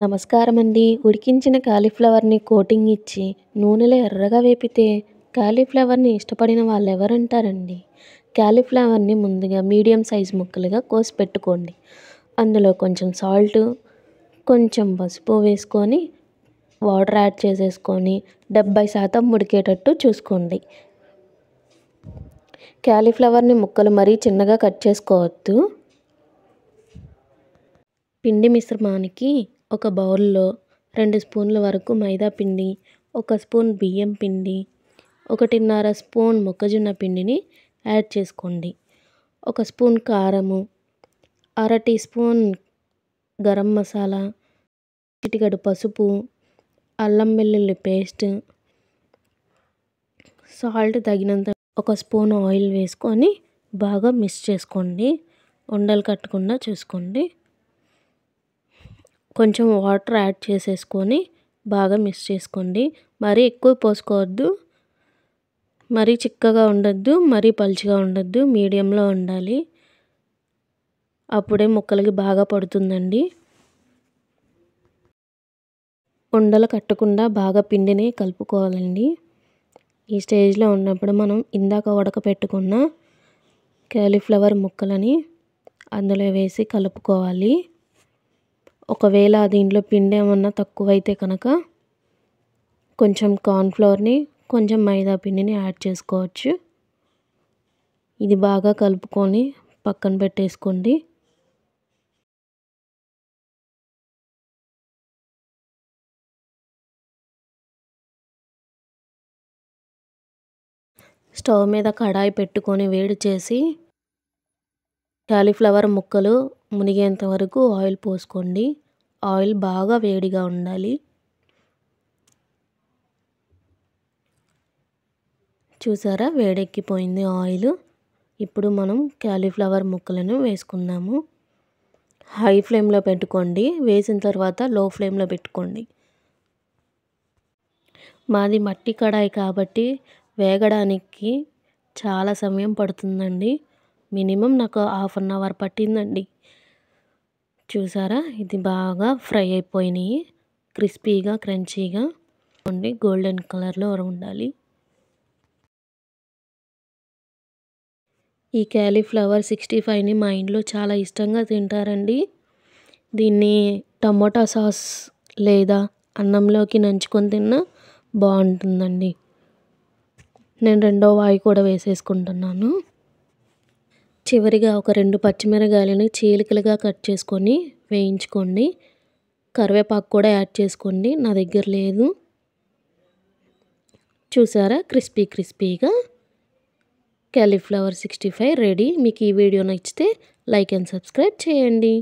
నమస్కారమండి. ఉడికించిన కాలీఫ్లవర్‌ని కోటింగ్ ఇచ్చి నూనెలో ఎర్రగా వేపితే కాలీఫ్లవర్‌ని ఇష్టపడిన వాళ్ళెవరుంటారండి? కాలీఫ్లవర్‌ని ముందుగా మీడియం సైజ్ ముక్కలుగా కోసి పెట్టుకోండి. అందులో కొంచెం సాల్టు, కొంచెం పసుపు వేసుకొని వాటర్ యాడ్ చేసేసుకొని 70% ఉడికేటట్టు చూసుకోండి. కాలీఫ్లవర్‌ని ముక్కలు మరీ చిన్నగా కట్ చేసుకోవద్దు. పిండి మిశ్రమానికి ఒక బౌల్‌లో 2 స్పూన్ల వరకు మైదా పిండి, 1 స్పూన్ బియ్యం పిండి, 1.5 స్పూన్ మొక్కజొన్న పిండిని యాడ్ చేసుకోండి. 1 స్పూన్ కారము, అర టీ స్పూన్ గరం మసాలా, చిటికెడు పసుపు, అల్లం వెల్లుల్లి పేస్ట్, సాల్ట్ తగినంత 1 స్పూన్ ఆయిల్ వేసుకొని బాగా మిక్స్ చేసుకోండి. ఉండలు కట్టకుండా చూసుకోండి. కొంచెం వాటర్ యాడ్ చేసేసుకొని బాగా మిక్స్ చేసుకోండి. మరీ ఎక్కువ పోసుకోవద్దు, మరీ చిక్కగా ఉండొద్దు, మరీ పలుచగా ఉండొద్దు, మీడియంలో ఉండాలి. అప్పుడే ముక్కలకి బాగా పడుతుందండి. ఉండలు కట్టకుండా బాగా పిండిని కలుపుకోవాలండి. ఈ స్టేజ్లో ఉన్నప్పుడు మనం ఇందాక ఉడకపెట్టుకున్న కాలీఫ్లవర్ ముక్కలని అందులో వేసి కలుపుకోవాలి. ఒకవేళ దీంట్లో పిండి ఏమన్నా తక్కువైతే కనుక కొంచెం కార్న్‌ఫ్లోర్‌ని, కొంచెం మైదా పిండిని యాడ్ చేసుకోవచ్చు. ఇది బాగా కలుపుకొని పక్కన పెట్టేసుకోండి. స్టవ్ మీద కడాయి పెట్టుకొని వేడి చేసి కాలీఫ్లవర్ ముక్కలు మునిగేంత వరకు ఆయిల్ పోసుకోండి. ఆయిల్ బాగా వేడిగా ఉండాలి. చూసారా, వేడెక్కిపోయింది ఆయిల్. ఇప్పుడు మనం కాలీఫ్లవర్ ముక్కలను వేసుకుందాము. హై ఫ్లేమ్లో పెట్టుకోండి. వేసిన తర్వాత లో ఫ్లేమ్లో పెట్టుకోండి. మాది మట్టి కడాయి కాబట్టి వేగడానికి చాలా సమయం పడుతుందండి. మినిమం నాకు హాఫ్ అన్ అవర్ పట్టిందండి. చూసారా, ఇది బాగా ఫ్రై అయిపోయినాయి. క్రిస్పీగా, క్రంచీగా ఉండి గోల్డెన్ కలర్లో ఉండాలి. ఈ కాలీఫ్లవర్ 65ని మా ఇంట్లో చాలా ఇష్టంగా తింటారండి. దీన్ని టమోటా సాస్ లేదా అన్నంలోకి నంచుకొని తిన్నా బాగుంటుందండి. నేను రెండో వాయి కూడా వేసేసుకుంటున్నాను. చివరిగా ఒక 2 పచ్చిమిరపకాయలను చీలికలుగా కట్ చేసుకొని వేయించుకోండి. కరివేపాకు కూడా యాడ్ చేసుకోండి. నా దగ్గర లేదు. చూసారా, క్రిస్పీగా కాలీఫ్లవర్ 65 రెడీ. మీకు ఈ వీడియో నచ్చితే లైక్ అండ్ సబ్స్క్రైబ్ చేయండి.